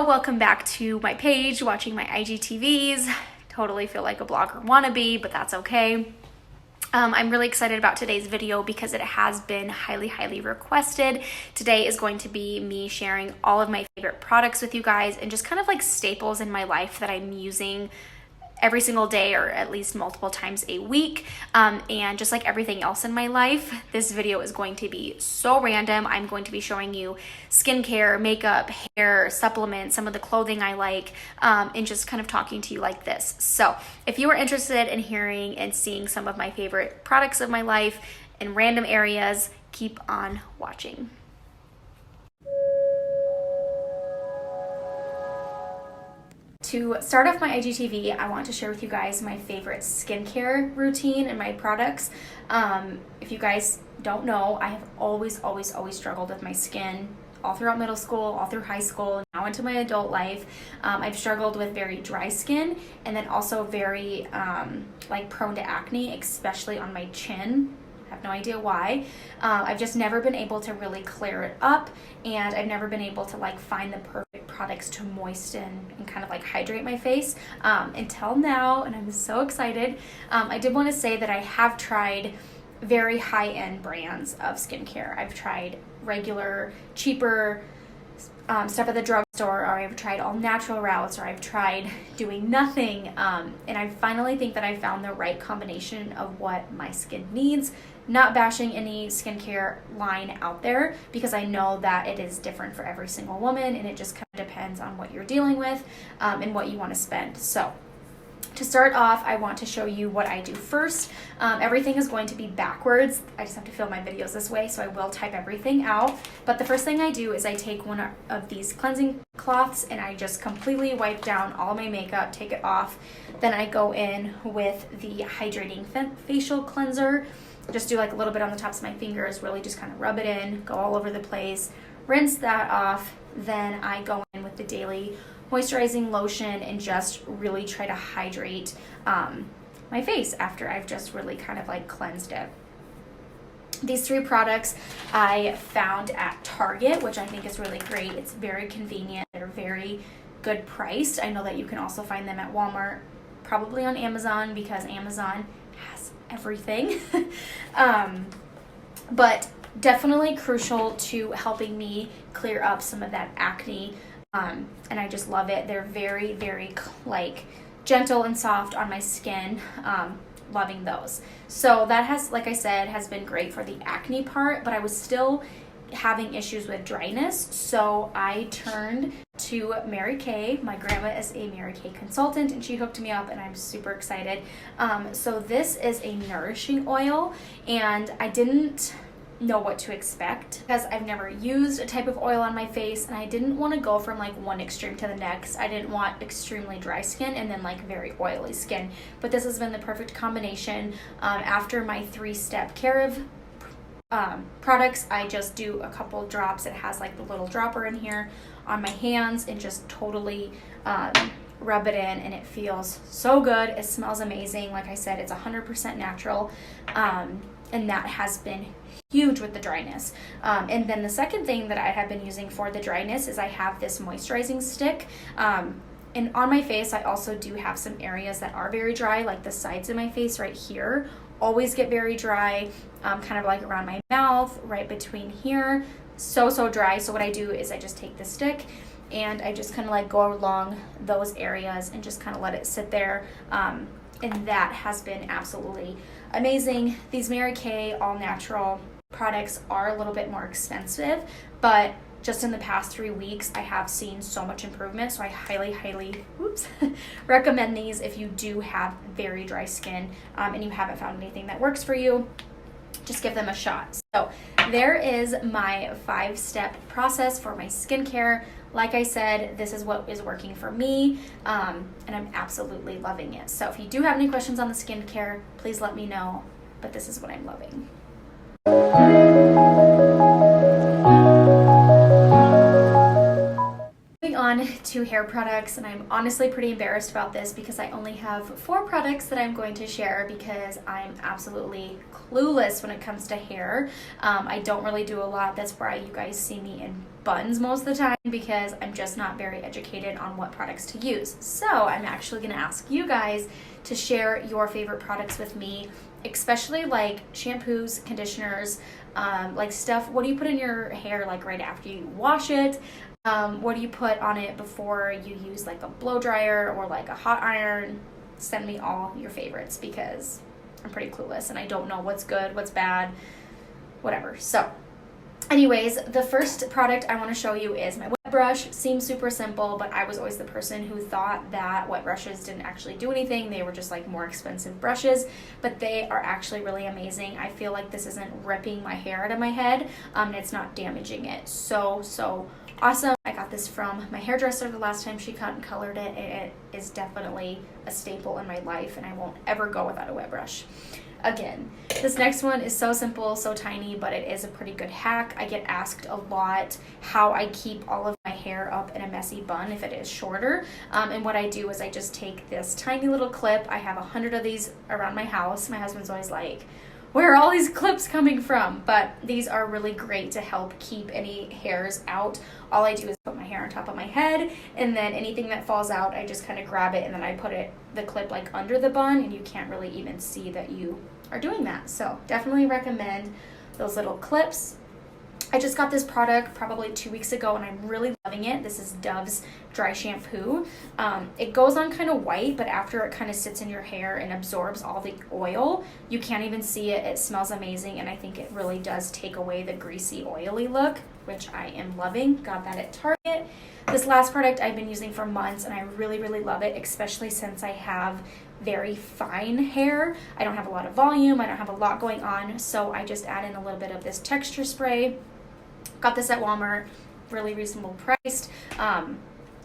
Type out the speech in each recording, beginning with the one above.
Welcome back to my page, watching my IGTVs. Totally feel like a blogger wannabe, but that's okay. I'm really excited about today's video because it has been highly requested. Today is going to be me sharing all of my favorite products with you guys and just kind of like staples in my life that I'm using every single day or at least multiple times a week. And just like everything else in my life, this video is going to be so random. I'm going to be showing you skincare, makeup, hair, supplements, some of the clothing I like, and just kind of talking to you like this. So if you are interested in hearing and seeing some of my favorite products of my life in random areas, keep on watching. To start off my IGTV, I want to share with you guys my favorite skincare routine and my products. If you guys don't know, I have always struggled with my skin all throughout middle school, all through high school, now into my adult life. I've struggled with very dry skin and then also very like prone to acne, especially on my chin. I have no idea why. I've just never been able to really clear it up, and I've never been able to like find the perfect products to moisten and kind of like hydrate my face until now, and I'm so excited. I did want to say that I have tried very high-end brands of skincare. I've tried regular, cheaper stuff at the drugstore, or I've tried all natural routes, or I've tried doing nothing, and I finally think that I found the right combination of what my skin needs. Not bashing any skincare line out there, because I know that it is different for every single woman, and it just kind of depends on what you're dealing with and what you want to spend. So to start off, I want to show you what I do first. Everything is going to be backwards. I just have to film my videos this way, so I will type everything out. But the first thing I do is I take one of these cleansing cloths and I just completely wipe down all my makeup, take it off. Then I go in with the hydrating facial cleanser. Just do like a little bit on the tops of my fingers, really just kind of rub it in, go all over the place, rinse that off. Then I go in with the daily moisturizing lotion and just really try to hydrate my face after I've just really kind of like cleansed it. These three products I found at Target, which I think is really great. It's very convenient. They're very good priced. I know that you can also find them at Walmart, probably on Amazon, because Amazon has everything. But definitely crucial to helping me clear up some of that acne. And I just love it. They're very like gentle and soft on my skin. Loving those. So that has, like I said, has been great for the acne part, but I was still having issues with dryness. So I turned to Mary Kay. My grandma is a Mary Kay consultant and she hooked me up, and I'm super excited. So this is a nourishing oil, and I didn't know what to expect because I've never used a type of oil on my face, and I didn't want to go from like one extreme to the next. I didn't want extremely dry skin and then like very oily skin, but this has been the perfect combination. After my 3-step care of products, I just do a couple drops. It has like the little dropper in here on my hands and just totally rub it in, and it feels so good. It smells amazing. Like I said, it's 100% natural, and that has been huge with the dryness. And then the second thing that I have been using for the dryness is I have this moisturizing stick. And on my face, I also do have some areas that are very dry, like the sides of my face right here always get very dry, kind of like around my mouth, right between here, so dry. So what I do is I just take the stick and I just kind of like go along those areas and just kind of let it sit there. And that has been absolutely amazing. These Mary Kay all natural products are a little bit more expensive, but just in the past 3 weeks, I have seen so much improvement. So I highly recommend these if you do have very dry skin and you haven't found anything that works for you. Just give them a shot. So there is my 5-step process for my skincare. Like I said, this is what is working for me, and I'm absolutely loving it. So if you do have any questions on the skincare, please let me know, but this is what I'm loving. Moving on to hair products, and I'm honestly pretty embarrassed about this because I only have 4 products that I'm going to share because I'm absolutely clueless when it comes to hair. I don't really do a lot. That's why you guys see me in buns most of the time, because I'm just not very educated on what products to use. So I'm actually going to ask you guys to share your favorite products with me, especially like shampoos, conditioners, like stuff. What do you put in your hair like right after you wash it? What do you put on it before you use like a blow dryer or like a hot iron? Send me all your favorites because I'm pretty clueless and I don't know what's good, what's bad, whatever. So anyways, the first product I want to show you is my wet brush. Seems super simple, but I was always the person who thought that wet brushes didn't actually do anything. They were just like more expensive brushes, but they are actually really amazing. I feel like this isn't ripping my hair out of my head, and it's not damaging it. So awesome. I got this from my hairdresser the last time she cut and colored it. It is definitely a staple in my life, and I won't ever go without a wet brush. Again, this next one is so simple, so tiny, but it is a pretty good hack. I get asked a lot how I keep all of my hair up in a messy bun if it is shorter. And what I do is I just take this tiny little clip. I have 100 of these around my house. My husband's always like, where are all these clips coming from? But these are really great to help keep any hairs out. All I do is put my hair on top of my head, and then anything that falls out, I just kind of grab it and then I put the clip like under the bun, and you can't really even see that you are doing that. So definitely recommend those little clips. I just got this product probably 2 weeks ago and I'm really loving it. This is Dove's dry shampoo. It goes on kind of white, but after it kind of sits in your hair and absorbs all the oil, you can't even see it. It smells amazing, and I think it really does take away the greasy, oily look, which I am loving. Got that at Target. This last product I've been using for months, and I really, really love it, especially since I have very fine hair. I don't have a lot of volume. I don't have a lot going on, so I just add in a little bit of this texture spray. Got this at Walmart, really reasonable priced.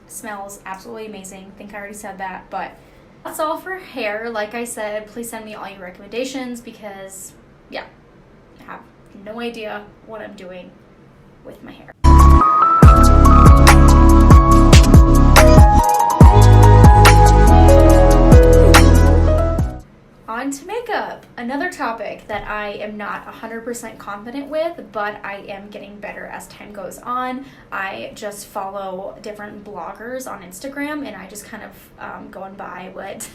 Smells absolutely amazing. I think I already said that, but that's all for hair. Like I said, please send me all your recommendations because, yeah, I have no idea what I'm doing with my hair. On to makeup, another topic that I am not 100% confident with, but I am getting better as time goes on. I just follow different bloggers on Instagram, and I just kind of going by what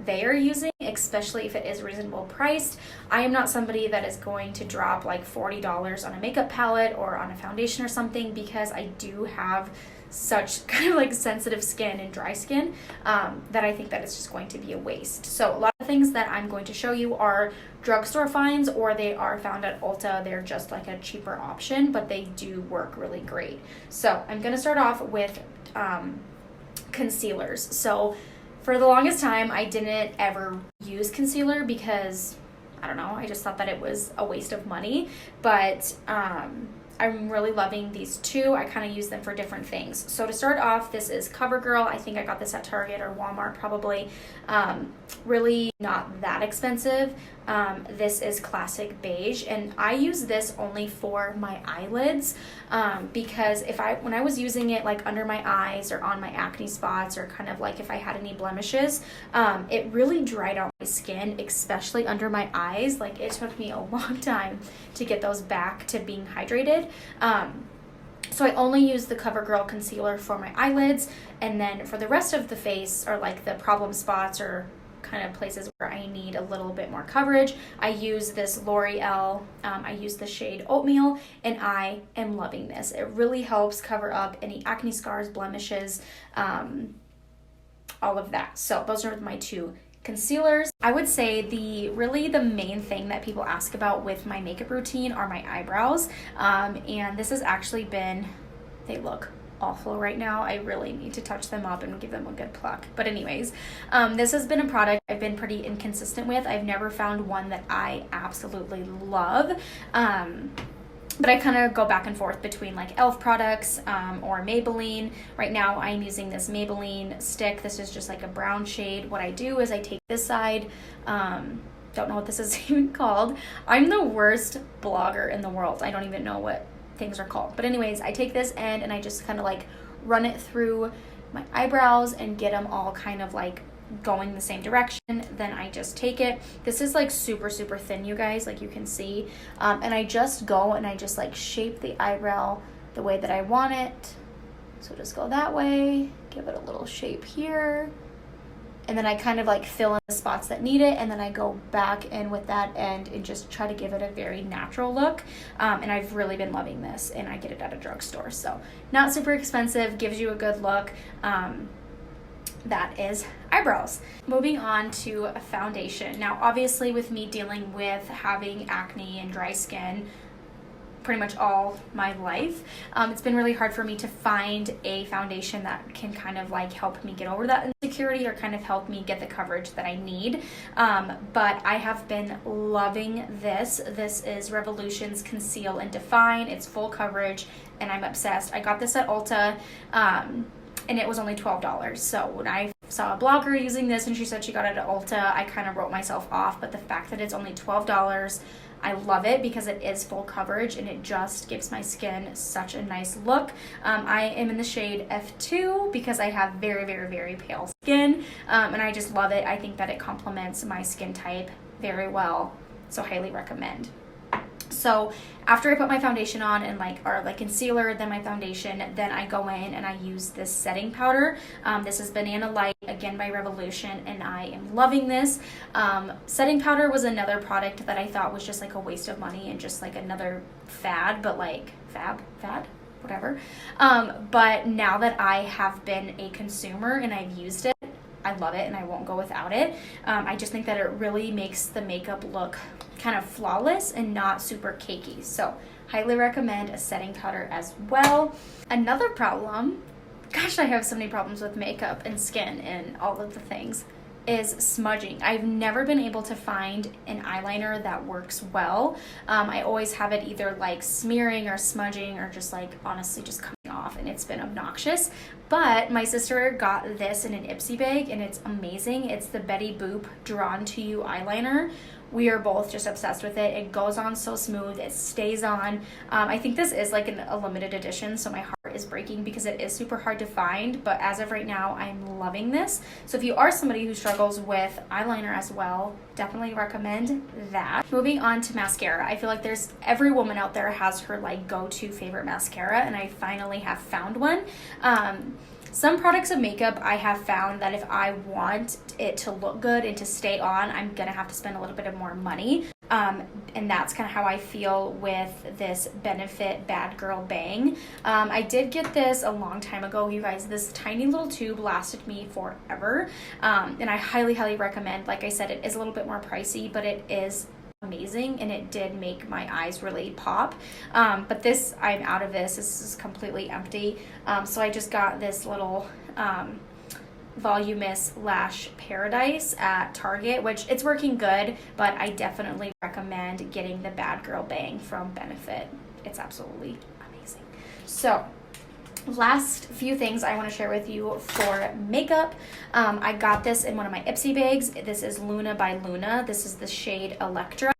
they are using, especially if it is reasonable priced. I am not somebody that is going to drop like $40 on a makeup palette or on a foundation or something, because I do have such kind of like sensitive skin and dry skin that I think that it's just going to be a waste. So a lot of things that I'm going to show you are drugstore finds, or they are found at Ulta. They're just like a cheaper option, but they do work really great. So I'm going to start off with concealers. So for the longest time, I didn't ever use concealer because, I don't know, I just thought that it was a waste of money. But I'm really loving these two. I kind of use them for different things. So to start off, this is CoverGirl. I think I got this at Target or Walmart probably. Really not that expensive. This is Classic Beige, and I use this only for my eyelids because when I was using it like under my eyes or on my acne spots, or kind of like if I had any blemishes, it really dried out my skin, especially under my eyes. Like it took me a long time to get those back to being hydrated. So I only use the CoverGirl concealer for my eyelids, and then for the rest of the face, or like the problem spots or kind of places where I need a little bit more coverage, I use this L'Oreal. I use the shade Oatmeal, and I am loving this. It really helps cover up any acne scars, blemishes, all of that. So those are my two concealers. I would say the main thing that people ask about with my makeup routine are my eyebrows, and this has actually been, they look awful right now. I really need to touch them up and give them a good pluck. But anyways, this has been a product I've been pretty inconsistent with. I've never found one that I absolutely love. But I kind of go back and forth between like e.l.f. products or Maybelline. Right now I'm using this Maybelline stick. This is just like a brown shade. What I do is I take this side, don't know what this is even called. I'm the worst blogger in the world. I don't even know what things are called. But anyways, I take this end and I just kind of like run it through my eyebrows and get them all kind of like going the same direction. Then I just take it. This is like super, super thin, you guys, like you can see. And I just go and I just like shape the eyebrow the way that I want it. So just go that way, give it a little shape here, and then I kind of like fill in the spots that need it, and then I go back in with that end and just try to give it a very natural look. And I've really been loving this, and I get it at a drugstore. So not super expensive, gives you a good look. That is eyebrows. Moving on to a foundation. Now, obviously with me dealing with having acne and dry skin pretty much all my life, it's been really hard for me to find a foundation that can kind of like help me get over that insecurity or kind of help me get the coverage that I need. But I have been loving this. This is Revolution's Conceal and Define. It's full coverage and I'm obsessed. I got this at Ulta, and it was only $12. So when I saw a blogger using this and she said she got it at Ulta, I kind of wrote myself off. But the fact that it's only $12, I love it because it is full coverage and it just gives my skin such a nice look. I am in the shade F2 because I have very, very, very pale skin, and I just love it. I think that it complements my skin type very well, so highly recommend. So after I put my foundation on and like concealer, then my foundation, then I go in and I use this setting powder. This is Banana Light, again by Revolution, and I am loving this. Setting powder was another product that I thought was just like a waste of money and just like another fad, but like fad, whatever. But now that I have been a consumer and I've used it, I love it and I won't go without it. I just think that it really makes the makeup look kind of flawless and not super cakey. So highly recommend a setting powder as well. Another problem, gosh, I have so many problems with makeup and skin and all of the things, is smudging. I've never been able to find an eyeliner that works well. I always have it either like smearing or smudging or just like honestly just coming off, and it's been obnoxious. But my sister got this in an Ipsy bag and it's amazing. It's the Betty Boop Drawn to You eyeliner. We are both just obsessed with it. It goes on so smooth. It stays on. I think this is like a limited edition, so my heart is breaking because it is super hard to find. But as of right now, I'm loving this. So if you are somebody who struggles with eyeliner as well, definitely recommend that. Moving on to mascara. I feel like every woman out there has her like go-to favorite mascara, and I finally have found one. Some products of makeup I have found that if I want it to look good and to stay on, I'm gonna have to spend a little bit of more money. And that's kind of how I feel with this Benefit Bad Girl Bang. I did get this a long time ago, you guys. This tiny little tube lasted me forever. And I highly, highly recommend. Like I said, it is a little bit more pricey, but it is amazing and it did make my eyes really pop. But this, I'm out of this. This is completely empty. So I just got this little Voluminous Lash Paradise at Target, which it's working good, but I definitely recommend getting the Bad Girl Bang from Benefit. It's absolutely amazing. So last few things I want to share with you for makeup. I got this in one of my Ipsy bags. This is Luna by Luna. This is the shade Electra.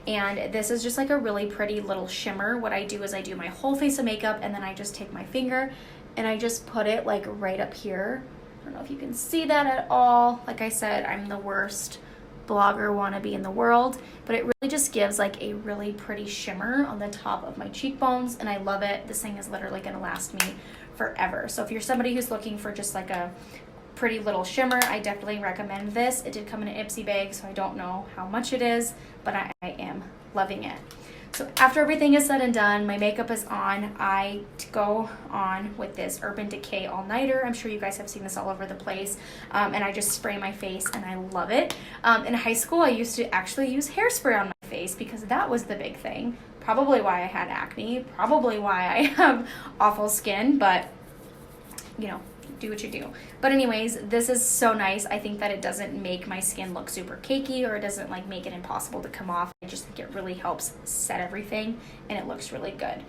And this is just like a really pretty little shimmer. What I do is I do my whole face of makeup and then I just take my finger and I just put it like right up here. I don't know if you can see that at all. Like I said, I'm the worst blogger wannabe in the world, but it really just gives like a really pretty shimmer on the top of my cheekbones and I love it. This thing is literally gonna last me forever. So if you're somebody who's looking for just like a pretty little shimmer, I definitely recommend this. It did come in an Ipsy bag, so I don't know how much it is, but I am loving it. So after everything is said and done, my makeup is on, I go on with this Urban Decay All-Nighter. I'm sure you guys have seen this all over the place. And I just spray my face and I love it. In high school, I used to actually use hairspray on my face because that was the big thing. Probably why I had acne, probably why I have awful skin, but you know, do what you do. But anyways, this is so nice. I think that it doesn't make my skin look super cakey or it doesn't like make it impossible to come off. I just think it really helps set everything and it looks really good.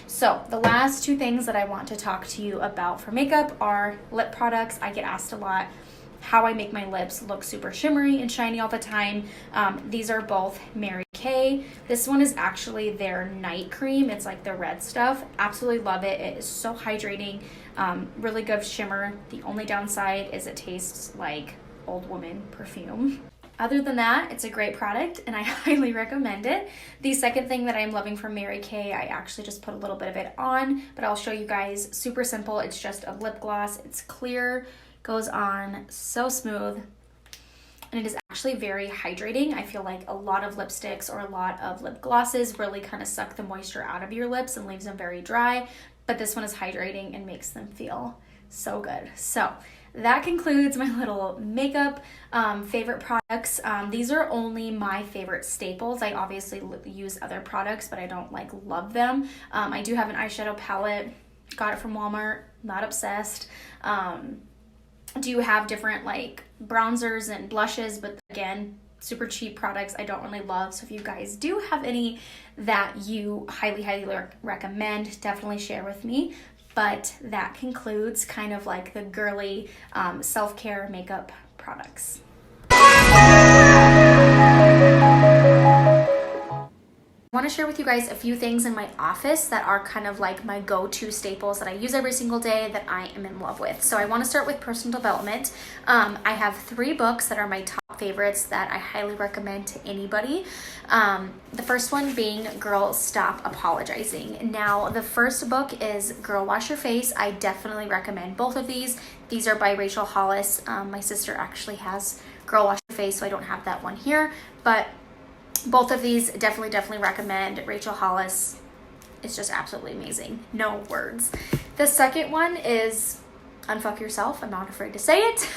So the last two things that I want to talk to you about for makeup are lip products. I get asked a lot how I make my lips look super shimmery and shiny all the time. These are both Mary Kay. This one is actually their night cream. It's like the red stuff. Absolutely love it. It is so hydrating. Really good shimmer. The only downside is it tastes like old woman perfume. other than that, it's a great product and I highly recommend it. The second thing that I'm loving from Mary Kay, I actually just put a little bit of it on, but I'll show you guys. Super simple. It's just a lip gloss. It's clear, goes on so smooth, and it is actually very hydrating. I feel like a lot of lipsticks or a lot of lip glosses really kind of suck the moisture out of your lips and leaves them very dry, but this one is hydrating and makes them feel so good. So that concludes my little makeup favorite products. These are only my favorite staples. I obviously use other products, but I don't like love them. I do have an eyeshadow palette. Got it from Walmart. Not obsessed. Do have different like bronzers and blushes, but again, super cheap products I don't really love. So if you guys do have any that you highly recommend, definitely share with me. But that concludes kind of like the girly self-care makeup products. I want to share with you guys a few things in my office that are kind of like my go-to staples that I use every single day that I am in love with. So I want to start with personal development. I have 3 books that are my top favorites that I highly recommend to anybody. The first one being Girl Stop Apologizing. Now, the first book is Girl Wash Your Face. I definitely recommend both of these. These are by Rachel Hollis. My sister actually has Girl Wash Your Face, so I don't have that one here, but both of these definitely recommend. Rachel Hollis is just absolutely amazing. No words. The second one is Unfuck Yourself. I'm not afraid to say it.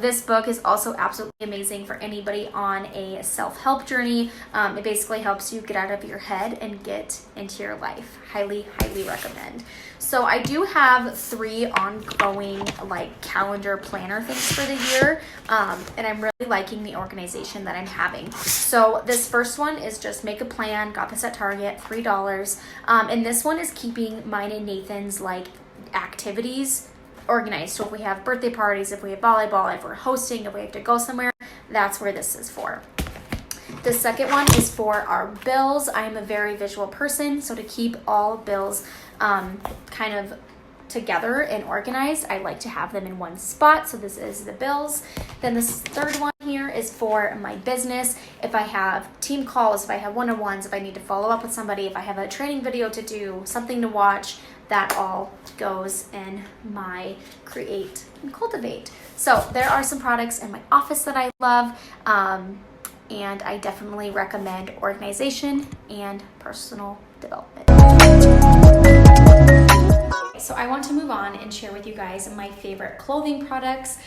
This book is also absolutely amazing for anybody on a self-help journey. It basically helps you get out of your head and get into your life. Highly recommend. So I do have 3 ongoing like calendar planner things for the year, and I'm really liking the organization that I'm having. So this first one is just make a plan. Got this at Target, $3, and this one is keeping mine and Nathan's like activities organized. So if we have birthday parties, if we have volleyball, if we're hosting, if we have to go somewhere, that's where this is for. The second one is for our bills. I am a very visual person, so to keep all bills kind of together and organized, I like to have them in one spot. So this is the bills. Then this third one here is for my business. If I have team calls, if I have one-on-ones, if I need to follow up with somebody, if I have a training video to do, something to watch, that all goes in my create and cultivate. So there are some products in my office that I love, and I definitely recommend organization and personal development. So I want to move on and share with you guys my favorite clothing products.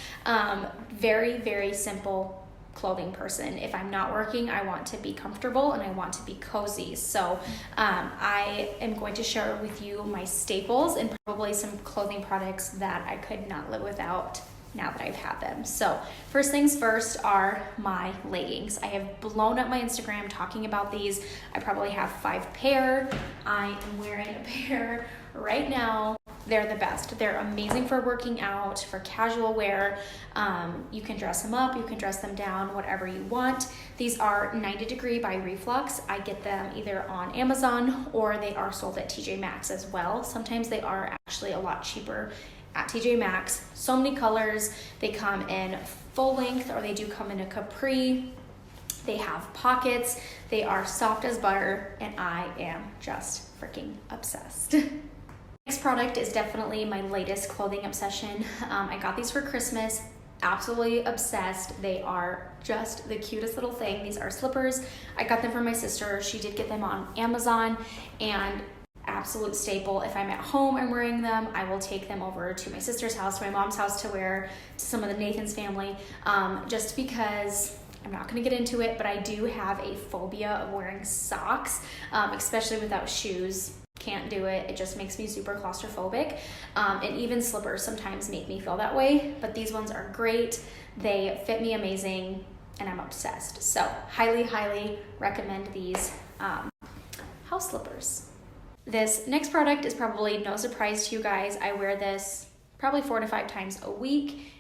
Very simple clothing person. If I'm not working, I want to be comfortable and I want to be cozy. So I am going to share with you my staples and probably some clothing products that I could not live without now that I've had them. So first things first are my leggings. I have blown up my Instagram talking about these. I probably have 5 pair. I am wearing a pair right now. They're the best. They're amazing for working out, for casual wear. You can dress them up, you can dress them down, whatever you want. These are 90 Degree by Reflux. I get them either on Amazon or they are sold at TJ Maxx as well. Sometimes they are actually a lot cheaper at TJ Maxx. So many colors. They come in full length or they do come in a capri. They have pockets. They are soft as butter and I am just freaking obsessed. Next product is definitely my latest clothing obsession. I got these for Christmas. Absolutely obsessed. They are just the cutest little thing. These are slippers. I got them from my sister. She did get them on Amazon, and absolute staple. If I'm at home and wearing them, I will take them over to my sister's house, to my mom's house to wear, to some of the Nathan's family, just because I'm not going to get into it, but I do have a phobia of wearing socks, especially without shoes. Can't do it. It just makes me super claustrophobic. And even slippers sometimes make me feel that way, but these ones are great. They fit me amazing and I'm obsessed. So highly recommend these house slippers. This next product is probably no surprise to you guys. I wear this probably 4 to 5 times a week.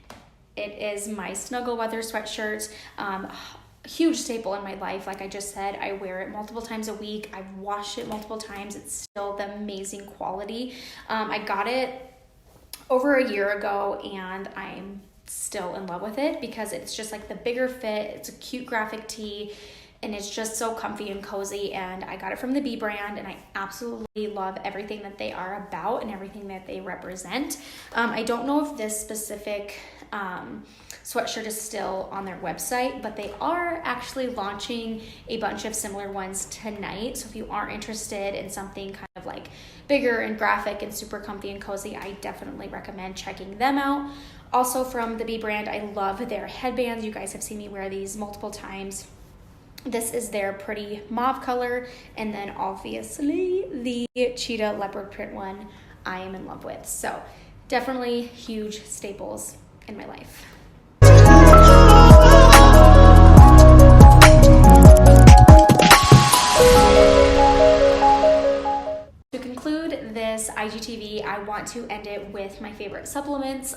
It is my Snuggle Weather sweatshirt. Huge staple in my life. Like I just said, I wear it multiple times a week. I've washed it multiple times. It's still the amazing quality. I got it over a year ago and I'm still in love with it because it's just like the bigger fit. It's a cute graphic tee and it's just so comfy and cozy, and I got it from the B brand and I absolutely love everything that they are about and everything that they represent. I don't know if this specific sweatshirt is still on their website, but they are actually launching a bunch of similar ones tonight. So if you are interested in something kind of like bigger and graphic and super comfy and cozy, I definitely recommend checking them out. Also from the B brand, I love their headbands. You guys have seen me wear these multiple times. This is their pretty mauve color, and then obviously the cheetah leopard print one I am in love with. So definitely huge staples in my life. To conclude this IGTV, I want to end it with my favorite supplements.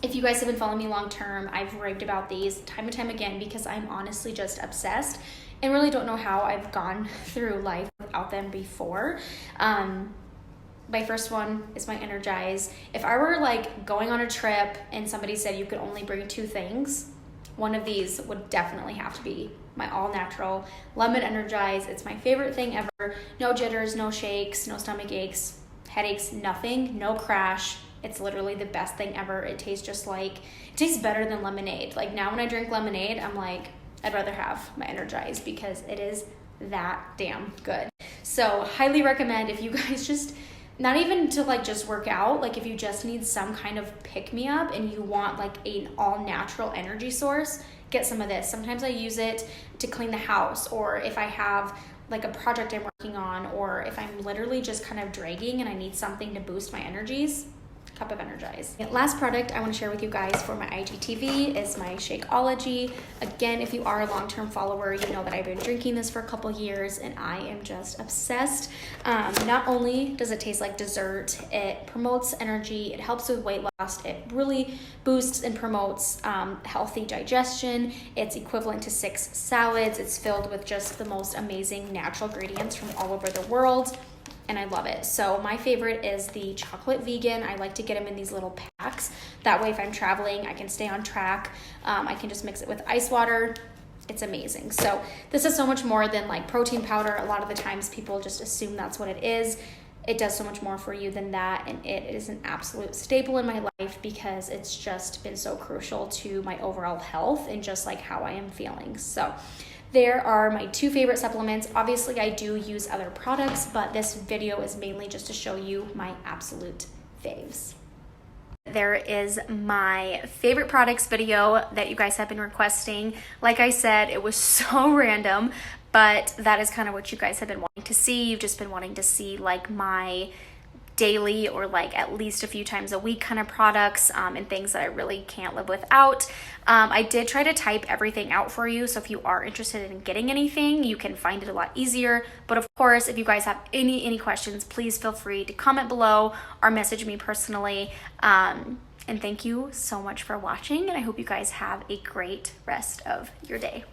If you guys have been following me long term, I've raved about these time and time again because I'm honestly just obsessed and really don't know how I've gone through life without them before. My first one is my Energize. If I were like going on a trip and somebody said you could only bring 2 things, one of these would definitely have to be my all natural lemon Energize. It's my favorite thing ever. No jitters, no shakes, no stomach aches, headaches, nothing, no crash. It's literally the best thing ever. It tastes better than lemonade. Like now when I drink lemonade, I'm like, I'd rather have my Energize because it is that damn good. So highly recommend if you guys just, not even to like just work out, like if you just need some kind of pick me up and you want like an all natural energy source, get some of this. Sometimes I use it to clean the house, or if I have like a project I'm working on, or if I'm literally just kind of dragging and I need something to boost my energies, cup of Energize. Last product I want to share with you guys for my IGTV is my Shakeology. Again, if you are a long-term follower, you know that I've been drinking this for a couple years and I am just obsessed. Not only does it taste like dessert, it promotes energy, it helps with weight loss, it really boosts and promotes healthy digestion. It's equivalent to 6 salads. It's filled with just the most amazing natural ingredients from all over the world, and I love it. So my favorite is the chocolate vegan. I like to get them in these little packs. That way if I'm traveling, I can stay on track. I can just mix it with ice water. It's amazing. So this is so much more than like protein powder. A lot of the times people just assume that's what it is. It does so much more for you than that, and it is an absolute staple in my life because it's just been so crucial to my overall health and just like how I am feeling. So there are my 2 favorite supplements. Obviously, I do use other products, but this video is mainly just to show you my absolute faves. There is my favorite products video that you guys have been requesting. Like I said, it was so random, but that is kind of what you guys have been wanting to see. You've just been wanting to see like my daily or like at least a few times a week kind of products and things that I really can't live without. I did try to type everything out for you, so if you are interested in getting anything, you can find it a lot easier. But of course, if you guys have any questions, please feel free to comment below or message me personally. And thank you so much for watching, and I hope you guys have a great rest of your day.